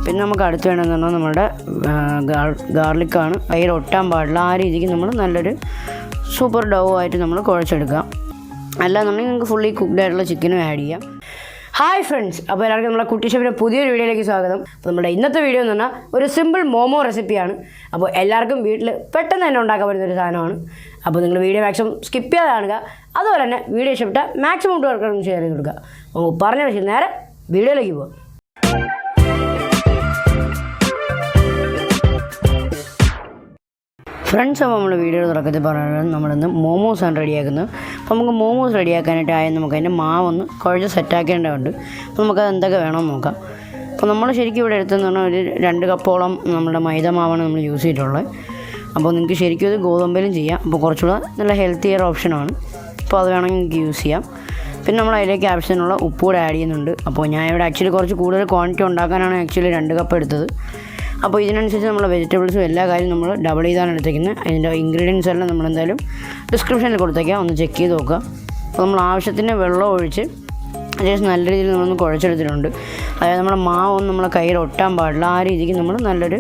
പിന്നെ നമുക്ക് അടുത്ത് വേണമെന്ന് പറഞ്ഞാൽ നമ്മുടെ ഗാർലിക്കാണ്. കയ്യിൽ ഒട്ടാൻ പാടില്ല. ആ രീതിക്ക് നമ്മൾ നല്ലൊരു സൂപ്പർ ഡൗ ആയിട്ട് നമ്മൾ കുഴച്ചെടുക്കാം. അല്ലാന്നുണ്ടെങ്കിൽ നിങ്ങൾക്ക് ഫുള്ളി കുക്ക്ഡ് ആയിട്ടുള്ള ചിക്കനും ആഡ് ചെയ്യാം. ഹായ് ഫ്രണ്ട്സ്, അപ്പോൾ എല്ലാവർക്കും നമ്മളെ കുട്ടി ഷെഫിൻ്റെ പുതിയൊരു വീഡിയോയിലേക്ക് സ്വാഗതം. അപ്പോൾ നമ്മുടെ ഇന്നത്തെ വീഡിയോ എന്ന് പറഞ്ഞാൽ ഒരു സിമ്പിൾ മോമോ റെസിപ്പിയാണ്. അപ്പോൾ എല്ലാവർക്കും വീട്ടിൽ പെട്ടെന്ന് തന്നെ ഉണ്ടാക്കാൻ പറ്റുന്നൊരു സാധനമാണ്. അപ്പോൾ നിങ്ങൾ വീഡിയോ മാക്സിമം സ്കിപ്പ് ചെയ്യാതെ കാണുക. അതുപോലെ തന്നെ വീഡിയോ ഇഷ്ടപ്പെട്ടാൽ മാക്സിമം കൂട്ടുകാർക്കും ഷെയർ ചെയ്ത് കൊടുക്കുക. അപ്പോൾ പറഞ്ഞ വെച്ച് നേരെ വീഡിയോയിലേക്ക് പോകാം. ഫ്രണ്ട്സ്, അപ്പോൾ നമ്മൾ വീഡിയോ തുടക്കത്തിൽ പറയുന്നത് നമ്മളിന്ന് മോമോസാണ് റെഡിയാക്കുന്നത്. അപ്പോൾ നമുക്ക് മോമോസ് റെഡിയാക്കാനായിട്ട് ആയാലും നമുക്ക് അതിൻ്റെ മാവൊന്ന് കുഴച്ച് സെറ്റാക്കേണ്ടതുണ്ട്. അപ്പോൾ നമുക്കത് എന്തൊക്കെ വേണമെന്ന് നോക്കാം. അപ്പോൾ നമ്മൾ ശരിക്കും ഇവിടെ എടുത്തെന്ന് പറഞ്ഞാൽ ഒരു 2 കപ്പോളം നമ്മുടെ മൈദ മാവാണ് നമ്മൾ യൂസ് ചെയ്തിട്ടുള്ളത്. അപ്പോൾ നിങ്ങൾക്ക് ശരിക്കും ഇത് ഗോതമ്പിലും ചെയ്യാം. അപ്പോൾ കുറച്ചുകൂടെ നല്ല ഹെൽത്തിയർ ഓപ്ഷനാണ്. അപ്പോൾ അത് വേണമെങ്കിൽ നിങ്ങൾക്ക് യൂസ് ചെയ്യാം. പിന്നെ നമ്മൾ അതിലേക്ക് ആവശ്യത്തിനുള്ള ഉപ്പ് കൂടെ ആഡ് ചെയ്യുന്നുണ്ട്. അപ്പോൾ ഞാൻ ഇവിടെ ആക്ച്വലി കുറച്ച് കൂടുതൽ ക്വാണ്ടിറ്റി ഉണ്ടാക്കാനാണ് ആക്ച്വലി 2 കപ്പ് എടുത്തത്. അപ്പോൾ ഇതിനനുസരിച്ച് നമ്മൾ വെജിറ്റബിൾസും എല്ലാ കാര്യവും നമ്മൾ ഡബിൾ ചെയ്താണ് എടുത്തേക്കുന്നത്. അതിൻ്റെ ഇൻഗ്രീഡിയൻസ് എല്ലാം നമ്മളെന്തായാലും ഡിസ്ക്രിപ്ഷനിൽ കൊടുത്തേക്കാം, ഒന്ന് ചെക്ക് ചെയ്ത് നോക്കുക. അപ്പോൾ നമ്മൾ ആവശ്യത്തിന് വെള്ളം ഒഴിച്ച് അത്യാവശ്യം നല്ല രീതിയിൽ നമ്മളൊന്ന് കുഴച്ചെടുത്തിട്ടുണ്ട്. അതായത് നമ്മുടെ മാവൊന്നും നമ്മളെ കയ്യിൽ ഒട്ടാൻ പാടില്ല. ആ രീതിക്ക് നമ്മൾ നല്ലൊരു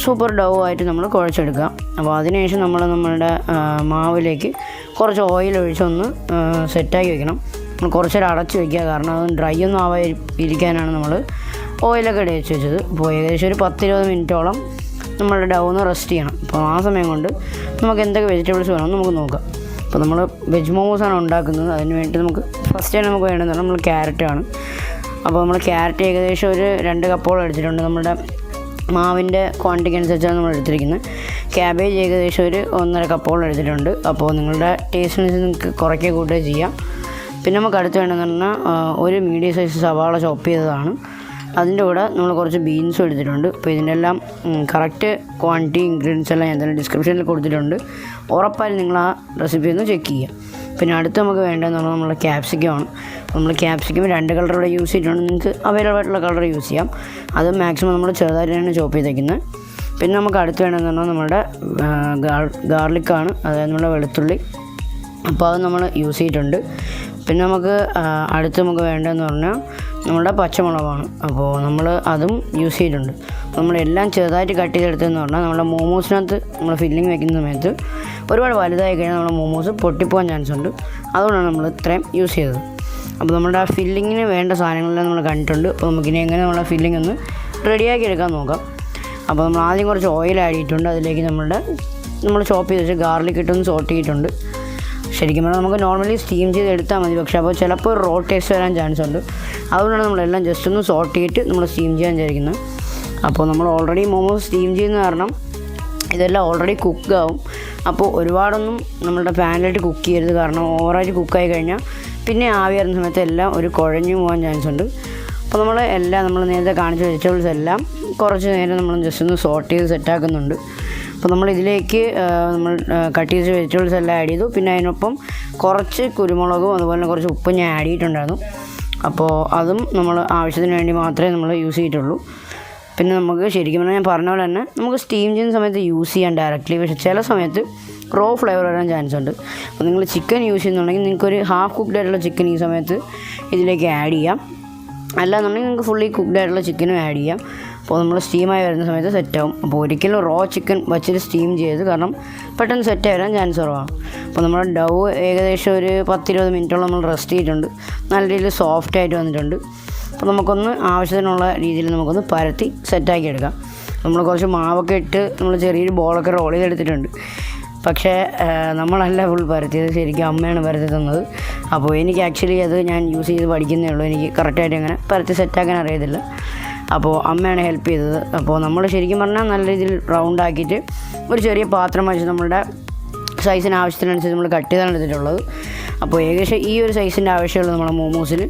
സൂപ്പർ ഡൗ ആയിട്ട് നമ്മൾ കുഴച്ചെടുക്കുക. അപ്പോൾ അതിനുശേഷം നമ്മളുടെ മാവിലേക്ക് കുറച്ച് ഓയിൽ ഒഴിച്ചൊന്ന് സെറ്റാക്കി വെക്കണം. നമ്മൾ കുറച്ചേരം അടച്ച് വയ്ക്കുക, കാരണം അത് ഡ്രൈ ഒന്നും ആവാതിരിക്കാനാണ് നമ്മൾ ഓയിലൊക്കെ ഇടച്ച് വെച്ചത്. അപ്പോൾ ഏകദേശം ഒരു 10-20 മിനിറ്റോളം നമ്മളുടെ ഡൗ ഒന്ന് റെസ്റ്റ് ചെയ്യണം. അപ്പോൾ ആ സമയം കൊണ്ട് നമുക്ക് എന്തൊക്കെ വെജിറ്റബിൾസ് വേണമെന്ന് നമുക്ക് നോക്കാം. അപ്പോൾ നമ്മൾ വെജ് മോമോസാണ് ഉണ്ടാക്കുന്നത്. അതിന് വേണ്ടി നമുക്ക് ഫസ്റ്റ് ടൈം നമുക്ക് വേണ്ടതെന്ന് പറഞ്ഞാൽ നമ്മൾ ക്യാരറ്റാണ്. അപ്പോൾ നമ്മൾ ക്യാരറ്റ് ഏകദേശം ഒരു 2 കപ്പോളം എടുത്തിട്ടുണ്ട്. നമ്മുടെ മാവിൻ്റെ ക്വാണ്ടിറ്റിക്ക് അനുസരിച്ചാണ് നമ്മൾ എടുത്തിരിക്കുന്നത്. ക്യാബേജ് ഏകദേശം ഒരു 1.5 കപ്പോളം എടുത്തിട്ടുണ്ട്. അപ്പോൾ നിങ്ങളുടെ ടേസ്റ്റിനനുസരിച്ച് നിങ്ങൾക്ക് കുറയ്ക്കുക കൂട്ടുക ചെയ്യാം. പിന്നെ നമുക്ക് അടുത്ത് വേണ്ടതെന്ന് പറഞ്ഞാൽ ഒരു മീഡിയം സൈസ് സവാള ചോപ്പ് ചെയ്തതാണ്. അതിൻ്റെ കൂടെ നമ്മൾ കുറച്ച് ബീൻസും എടുത്തിട്ടുണ്ട്. അപ്പോൾ ഇതിൻ്റെ എല്ലാം കറക്റ്റ് ക്വാണ്ടിറ്റി ഇൻഗ്രീഡിയൻസ് എല്ലാം ഞാൻ തന്നെ ഡിസ്ക്രിപ്ഷനിൽ കൊടുത്തിട്ടുണ്ട്. ഉറപ്പായും നിങ്ങൾ ആ റെസിപ്പി ഒന്ന് ചെക്ക് ചെയ്യുക. പിന്നെ അടുത്ത് നമുക്ക് വേണ്ടതെന്ന് പറഞ്ഞാൽ നമ്മുടെ ക്യാപ്സിക്കമാണ്. നമ്മൾ ക്യാപ്സിക്കം 2 കളർ ഇവിടെ യൂസ് ചെയ്തിട്ടുണ്ട്. നിങ്ങൾക്ക് അവൈലബിൾ ആയിട്ടുള്ള കളർ യൂസ് ചെയ്യാം. അത് മാക്സിമം നമ്മൾ ചെറുതായിട്ട് തന്നെ ചോപ്പ് ചെയ്തേക്കുന്നത്. പിന്നെ നമുക്ക് അടുത്ത് വേണ്ടതെന്ന് പറഞ്ഞാൽ നമ്മുടെ ഗാർലിക്കാണ്, അതായത് നമ്മുടെ വെളുത്തുള്ളി. അപ്പോൾ അത് നമ്മൾ യൂസ് ചെയ്തിട്ടുണ്ട്. പിന്നെ നമുക്ക് അടുത്ത് നമുക്ക് വേണ്ടതെന്ന് പറഞ്ഞാൽ നമ്മുടെ പച്ചമുളകാണ്. അപ്പോൾ നമ്മൾ അതും യൂസ് ചെയ്തിട്ടുണ്ട്. നമ്മളെല്ലാം ചെറുതായിട്ട് കട്ട് ചെയ്തെടുത്തതെന്ന് പറഞ്ഞാൽ നമ്മുടെ മോമോസിനകത്ത് നമ്മൾ ഫില്ലിങ് വയ്ക്കുന്ന സമയത്ത് ഒരുപാട് വലുതായി കഴിഞ്ഞാൽ നമ്മുടെ മോമോസ് പൊട്ടിപ്പോകാൻ ചാൻസ് ഉണ്ട്. അതുകൊണ്ടാണ് നമ്മൾ ഇത്രയും യൂസ് ചെയ്തത്. അപ്പോൾ നമ്മുടെ ആ ഫില്ലിങ്ങിന് വേണ്ട സാധനങ്ങളെല്ലാം നമ്മൾ കണ്ടിട്ടുണ്ട്. അപ്പോൾ നമുക്കിനി എങ്ങനെ നമ്മളെ ഫില്ലിംഗ് ഒന്ന് റെഡിയാക്കി എടുക്കാൻ നോക്കാം. അപ്പോൾ നമ്മൾ ആദ്യം കുറച്ച് ഓയിൽ ആഡ് ചെയ്തിട്ടുണ്ട്. അതിലേക്ക് നമ്മൾ ചോപ്പ് ചെയ്ത് വെച്ച് ഗാർലിക് ഇട്ടൊന്ന് സോട്ട് ചെയ്തിട്ടുണ്ട്. ശരിക്കും പറഞ്ഞാൽ നമുക്ക് നോർമലി സ്റ്റീം ചെയ്ത് എടുത്താൽ മതി, പക്ഷേ അപ്പോൾ ചിലപ്പോൾ റോ ടേസ്റ്റ് വരാൻ ചാൻസ് ഉണ്ട്. അതുകൊണ്ടാണ് നമ്മളെല്ലാം ജസ്റ്റ് ഒന്ന് സോട്ട് ചെയ്തിട്ട് നമ്മൾ സ്റ്റീം ചെയ്യാൻ വിചാരിക്കുന്നത്. അപ്പോൾ നമ്മൾ ഓൾറെഡി മോമോസ് സ്റ്റീം ചെയ്യുന്ന കാരണം ഇതെല്ലാം ഓൾറെഡി കുക്കാവും. അപ്പോൾ ഒരുപാടൊന്നും നമ്മളുടെ പാനിലായിട്ട് കുക്ക് ചെയ്യരുത്, കാരണം ഓവറായിട്ട് കുക്കായി കഴിഞ്ഞാൽ പിന്നെ ആവി വരുന്ന സമയത്ത് എല്ലാം ഒരു കുഴഞ്ഞു പോകാൻ ചാൻസ് ഉണ്ട്. അപ്പോൾ നമ്മൾ നേരത്തെ കാണിച്ച വെജിറ്റബിൾസ് എല്ലാം കുറച്ച് നേരം നമ്മൾ ജസ്റ്റ് ഒന്ന് സോട്ട് ചെയ്ത് സെറ്റാക്കുന്നുണ്ട്. അപ്പോൾ നമ്മൾ ഇതിലേക്ക് നമ്മൾ കട്ട് ചെയ്ത വെജിറ്റബിൾസ് എല്ലാം ആഡ് ചെയ്തു. പിന്നെ അതിനൊപ്പം കുറച്ച് കുരുമുളകും അതുപോലെ കുറച്ച് ഉപ്പും ഞാൻ ആഡ് ചെയ്തിട്ടുണ്ടായിരുന്നു. അപ്പോൾ അതും നമ്മൾ ആവശ്യത്തിന് വേണ്ടി മാത്രമേ നമ്മൾ യൂസ് ചെയ്തിട്ടുള്ളൂ. പിന്നെ നമുക്ക് ശരിക്കും പറഞ്ഞാൽ ഞാൻ പറഞ്ഞ പോലെ തന്നെ നമുക്ക് സ്റ്റീം ചെയ്യുന്ന സമയത്ത് യൂസ് ചെയ്യാൻ ഡയറക്റ്റ്ലി, പക്ഷേ ചില സമയത്ത് റോ ഫ്ലേവർ വരാൻ ചാൻസ് ഉണ്ട്. അപ്പോൾ നിങ്ങൾ ചിക്കൻ യൂസ് ചെയ്യുന്നുണ്ടെങ്കിൽ നിങ്ങൾക്കൊരു ഹാഫ് കുക്ക്ഡ് ആയിട്ടുള്ള ചിക്കൻ ഈ സമയത്ത് ഇതിലേക്ക് ആഡ് ചെയ്യാം. അല്ലാന്നുണ്ടെങ്കിൽ നിങ്ങൾക്ക് ഫുള്ളി കുക്ക്ഡ് ആയിട്ടുള്ള ചിക്കനും ആഡ് ചെയ്യാം. അപ്പോൾ നമ്മൾ സ്റ്റീമായി വരുന്ന സമയത്ത് സെറ്റാവും. അപ്പോൾ ഒരിക്കലും റോ ചിക്കൻ വച്ചിട്ട് സ്റ്റീം ചെയ്ത്, കാരണം പെട്ടെന്ന് സെറ്റായി വരാൻ ചാൻസ് കുറവാണ്. അപ്പോൾ നമ്മുടെ ഡൗ ഏകദേശം ഒരു 10-20 മിനിറ്റോളം നമ്മൾ റെസ്റ്റ് ചെയ്തിട്ടുണ്ട്. നല്ല രീതിയിൽ സോഫ്റ്റായിട്ട് വന്നിട്ടുണ്ട്. അപ്പോൾ നമുക്കൊന്ന് ആവശ്യത്തിനുള്ള രീതിയിൽ നമുക്കൊന്ന് പരത്തി സെറ്റാക്കി എടുക്കാം. നമ്മൾ കുറച്ച് മാവൊക്കെ ഇട്ട് നമ്മൾ ചെറിയൊരു ബോളൊക്കെ റോൾ ചെയ്തെടുത്തിട്ടുണ്ട്. പക്ഷേ നമ്മളല്ല ഫുൾ പരത്തിയത്, ശരിക്കും അമ്മയാണ് പരത്തി തന്നത്. അപ്പോൾ എനിക്ക് ആക്ച്വലി അത് ഞാൻ യൂസ് ചെയ്ത് പഠിക്കുന്നേ ഉള്ളൂ. എനിക്ക് കറക്റ്റായിട്ട് അങ്ങനെ പരത്തി സെറ്റാക്കാൻ അറിയത്തില്ല. അപ്പോൾ അമ്മയാണ് ഹെൽപ്പ് ചെയ്തത്. അപ്പോൾ നമ്മൾ ശരിക്കും പറഞ്ഞാൽ നല്ല രീതിയിൽ റൗണ്ട് ആക്കിയിട്ട് ഒരു ചെറിയ പാത്രം വെച്ച് നമ്മളുടെ സൈസിന് ആവശ്യത്തിനനുസരിച്ച് നമ്മൾ കട്ട് ചെയ്താണ് എടുത്തിട്ടുള്ളത്. അപ്പോൾ ഏകദേശം ഈ ഒരു സൈസിൻ്റെ ആവശ്യമുള്ളൂ നമ്മുടെ മോമോസിന്.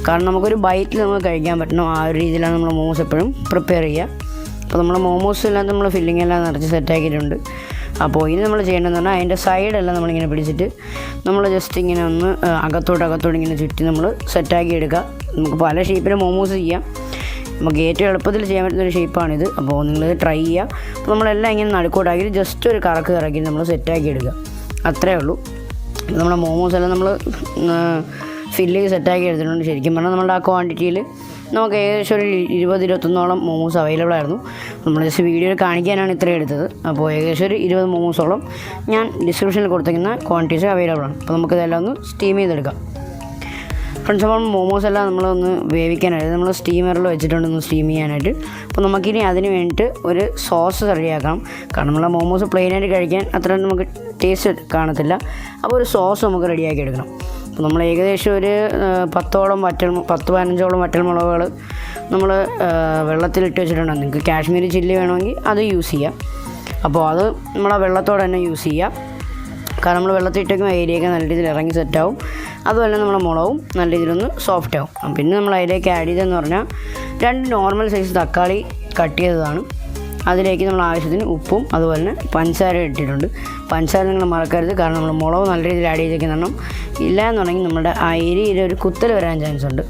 കാരണം നമുക്കൊരു ബൈറ്റിൽ നമുക്ക് കഴിക്കാൻ പറ്റണം. ആ ഒരു രീതിയിലാണ് നമ്മൾ മോമോസ് എപ്പോഴും പ്രിപ്പയർ ചെയ്യുക. അപ്പോൾ നമ്മൾ മോമോസിനകത്ത് നമ്മൾ ഫില്ലിംഗ് എല്ലാം നിറച്ച് സെറ്റാക്കിയിട്ടുണ്ട്. അപ്പോൾ ഇനി നമ്മൾ ചെയ്യേണ്ടതെന്ന് പറഞ്ഞാൽ അതിൻ്റെ സൈഡെല്ലാം നമ്മളിങ്ങനെ പിടിച്ചിട്ട് നമ്മൾ ജസ്റ്റ് ഇങ്ങനെ ഒന്ന് അകത്തോട്ട് ഇങ്ങനെ ചുറ്റി നമ്മൾ സെറ്റാക്കി എടുക്കുക. നമുക്ക് പല ഷേപ്പിൽ മോമോസ് ചെയ്യാം. നമുക്ക് ഏറ്റവും എളുപ്പത്തിൽ ചെയ്യാൻ പറ്റുന്നൊരു ഷേപ്പാണിത്. അപ്പോൾ നിങ്ങളിത് ട്രൈ ചെയ്യുക. അപ്പോൾ നമ്മളെല്ലാം ഇങ്ങനെ നടുക്കോട്ടാക്കിയിട്ട് ജസ്റ്റ് ഒരു കറക്കി നമ്മൾ സെറ്റാക്കി എടുക്കുക. അത്രയേ ഉള്ളൂ. നമ്മുടെ മോമോസ് എല്ലാം നമ്മൾ ഫില്ല് ചെയ്ത് സെറ്റാക്കി എടുത്തിട്ടുണ്ട്. ശരിക്കും പറഞ്ഞാൽ നമ്മുടെ ആ ക്വാണ്ടിറ്റിയിൽ നമുക്ക് ഏകദേശം ഒരു 20-21 മോമോസ് അവൈലബിൾ ആയിരുന്നു. നമ്മൾ ജസ്റ്റ് വീഡിയോയിൽ കാണിക്കാനാണ് ഇത്രയും എടുത്തത്. അപ്പോൾ ഏകദേശം ഒരു 20 മോമോസോളം ഞാൻ ഡിസ്ക്രിപ്ഷനിൽ കൊടുത്തിരിക്കുന്ന ക്വാണ്ടിറ്റീസ് അവൈലബിൾ ആണ്. അപ്പോൾ നമുക്കിതെല്ലാം ഒന്ന് സ്റ്റീം ചെയ്തെടുക്കാം. ഫ്രണ്ട്സ്, അപ്പോൾ മോമോസ് എല്ലാം നമ്മളൊന്ന് വേവിക്കാനായിട്ട് നമ്മൾ സ്റ്റീമറിൽ വെച്ചിട്ടുണ്ടൊന്ന് സ്റ്റീം ചെയ്യാനായിട്ട്. അപ്പോൾ നമുക്കിനി അതിന് വേണ്ടിയിട്ട് ഒരു സോസ് റെഡിയാക്കണം. കാരണം നമ്മളെ മോമോസ് പ്ലെയിനായിട്ട് കഴിക്കാൻ അത്ര നമുക്ക് ടേസ്റ്റ് കാണത്തില്ല. അപ്പോൾ ഒരു സോസ് നമുക്ക് റെഡിയാക്കി എടുക്കണം. അപ്പോൾ നമ്മൾ ഏകദേശം ഒരു 10-15 വറ്റൽമുളകുകൾ നമ്മൾ വെള്ളത്തിലിട്ട് വെച്ചിട്ടുണ്ട്. നിങ്ങൾക്ക് കാശ്മീരി ചില്ലി വേണമെങ്കിൽ അത് യൂസ് ചെയ്യാം. അപ്പോൾ അത് നമ്മളെ വെള്ളത്തോടെ തന്നെ യൂസ് ചെയ്യാം. കാരണം നമ്മൾ വെള്ളത്തിട്ടേക്കും ഏരിയയൊക്കെ നല്ല രീതിയിൽ ഇറങ്ങി സെറ്റാവും. അതുപോലെ നമ്മുടെ മുളകും നല്ല രീതിയിലൊന്ന് സോഫ്റ്റ് ആവും. പിന്നെ നമ്മൾ അതിലേക്ക് ആഡ് ചെയ്തതെന്ന് പറഞ്ഞാൽ 2 നോർമൽ സൈസ് തക്കാളി കട്ട് ചെയ്തതാണ്. അതിലേക്ക് നമ്മൾ ആവശ്യത്തിന് ഉപ്പും അതുപോലെ തന്നെ പഞ്ചസാര ഇട്ടിട്ടുണ്ട്. പഞ്ചസാര നിങ്ങൾ മറക്കരുത്, കാരണം നമ്മൾ മുളക് നല്ല രീതിയിൽ ആഡ് ചെയ്തേക്കുന്നുണ്ട്. ഇല്ല എന്നുണ്ടെങ്കിൽ നമ്മുടെ ആ എരിയിൽ ഒരു കുത്തൽ വരാൻ ചാൻസ് ഉണ്ട്.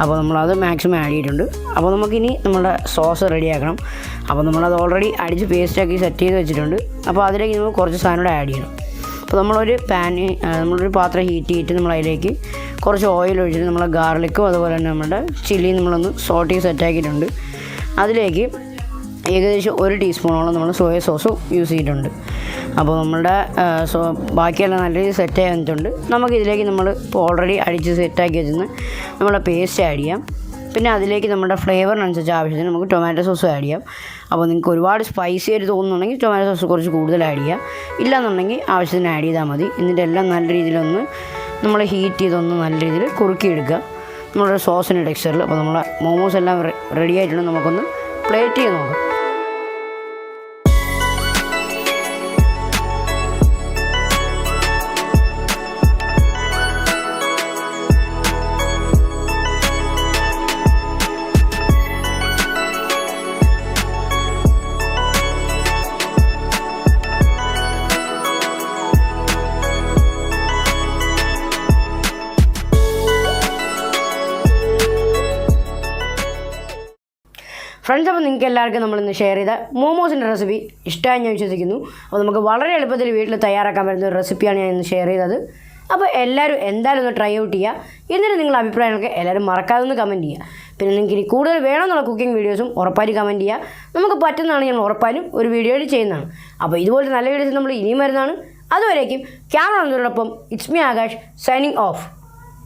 അപ്പോൾ നമ്മളത് മാക്സിമം ആഡ് ചെയ്തിട്ടുണ്ട്. അപ്പോൾ നമുക്കിനി നമ്മുടെ സോസ് റെഡിയാക്കണം. അപ്പോൾ നമ്മളത് ഓൾറെഡി അടിച്ച് പേസ്റ്റാക്കി സെറ്റ് ചെയ്ത് വെച്ചിട്ടുണ്ട്. അപ്പോൾ അതിലേക്ക് നമ്മൾ കുറച്ച് സാധനം കൂടെ ആഡ് ചെയ്യണം. അപ്പോൾ നമ്മളൊരു പാത്രം ഹീറ്റ് ചെയ്തിട്ട് നമ്മളതിലേക്ക് കുറച്ച് ഓയിൽ ഒഴിച്ചിട്ട് നമ്മളെ ഗാർലിക്കും അതുപോലെ തന്നെ നമ്മുടെ ചില്ലിയും നമ്മളൊന്ന് സോട്ട് ചെയ്ത് സെറ്റാക്കിയിട്ടുണ്ട്. അതിലേക്ക് ഏകദേശം 1 ടീസ്പൂണോളം നമ്മൾ സോയ സോസും യൂസ് ചെയ്തിട്ടുണ്ട്. അപ്പോൾ നമ്മുടെ ബാക്കിയെല്ലാം നല്ല രീതിയിൽ സെറ്റ് ആയിട്ടുണ്ട്. നമുക്കിതിലേക്ക് നമ്മൾ ഇപ്പോൾ ഓൾറെഡി അടിച്ച് സെറ്റാക്കി വെച്ചിരുന്ന നമ്മുടെ പേസ്റ്റ് ആഡ് ചെയ്യാം. പിന്നെ അതിലേക്ക് നമ്മുടെ ഫ്ലേവറിനനുസരിച്ച് ആവശ്യത്തിന് നമുക്ക് ടൊമാറ്റോ സോസ് ആഡ് ചെയ്യാം. അപ്പോൾ നിങ്ങൾക്ക് ഒരുപാട് സ്പൈസി ആയിട്ട് തോന്നുന്നുണ്ടെങ്കിൽ ടൊമാറ്റോ സോസ് കുറച്ച് കൂടുതൽ ആഡ് ചെയ്യുക. ഇല്ലയെന്നുണ്ടെങ്കിൽ ആവശ്യത്തിന് ആഡ് ചെയ്താൽ മതി. എന്നിട്ട് എല്ലാം നല്ല രീതിയിലൊന്ന് നമ്മൾ ഹീറ്റ് ചെയ്തൊന്ന് നല്ല രീതിയിൽ കുറുക്കിയെടുക്കുക നമ്മുടെ സോസിൻ്റെ ടെക്സ്ചറിൽ. അപ്പോൾ നമ്മളെ മോമോസ് എല്ലാം റെഡി ആയിട്ടുണ്ട്. നമുക്കൊന്ന് പ്ലേറ്റ് ചെയ്ത് നോക്കാം. ഫ്രണ്ട്സ്, അപ്പോൾ നിങ്ങൾക്ക് എല്ലാവർക്കും നമ്മളിന്ന് ഷെയർ ചെയ്ത മോമോസിൻ്റെ റെസിപ്പി ഇഷ്ടമായി ഞാൻ വിശ്വസിക്കുന്നു. അപ്പോൾ നമുക്ക് വളരെ എളുപ്പത്തിൽ വീട്ടിൽ തയ്യാറാക്കാൻ പറ്റുന്ന ഒരു റെസിപ്പിയാണ് ഞാൻ ഇന്ന് ഷെയർ ചെയ്തത്. അപ്പോൾ എല്ലാവരും എന്തായാലും ഒന്ന് ട്രൈ ഔട്ട് ചെയ്യുക. എന്നിട്ട് നിങ്ങളുടെ അഭിപ്രായങ്ങളൊക്കെ എല്ലാവരും മറക്കാതെ ഒന്ന് കമൻറ്റ് ചെയ്യുക. പിന്നെ നിങ്ങൾക്ക് ഇനി കൂടുതൽ വേണമെന്നുള്ള കുക്കിംഗ് വീഡിയോസും ഉറപ്പായിട്ട് കമൻറ്റ് ചെയ്യുക. നമുക്ക് പറ്റുന്നതാണ് ഞാൻ ഉറപ്പായും ഒരു വീഡിയോ ചെയ്യുന്നതാണ്. അപ്പോൾ ഇതുപോലത്തെ നല്ല വീഡിയോസ് നമ്മൾ ഇനിയും വരുന്നതാണ്. അതുവരേക്കും ക്യാമറ ഒന്നോടൊപ്പം it's me Akash signing of.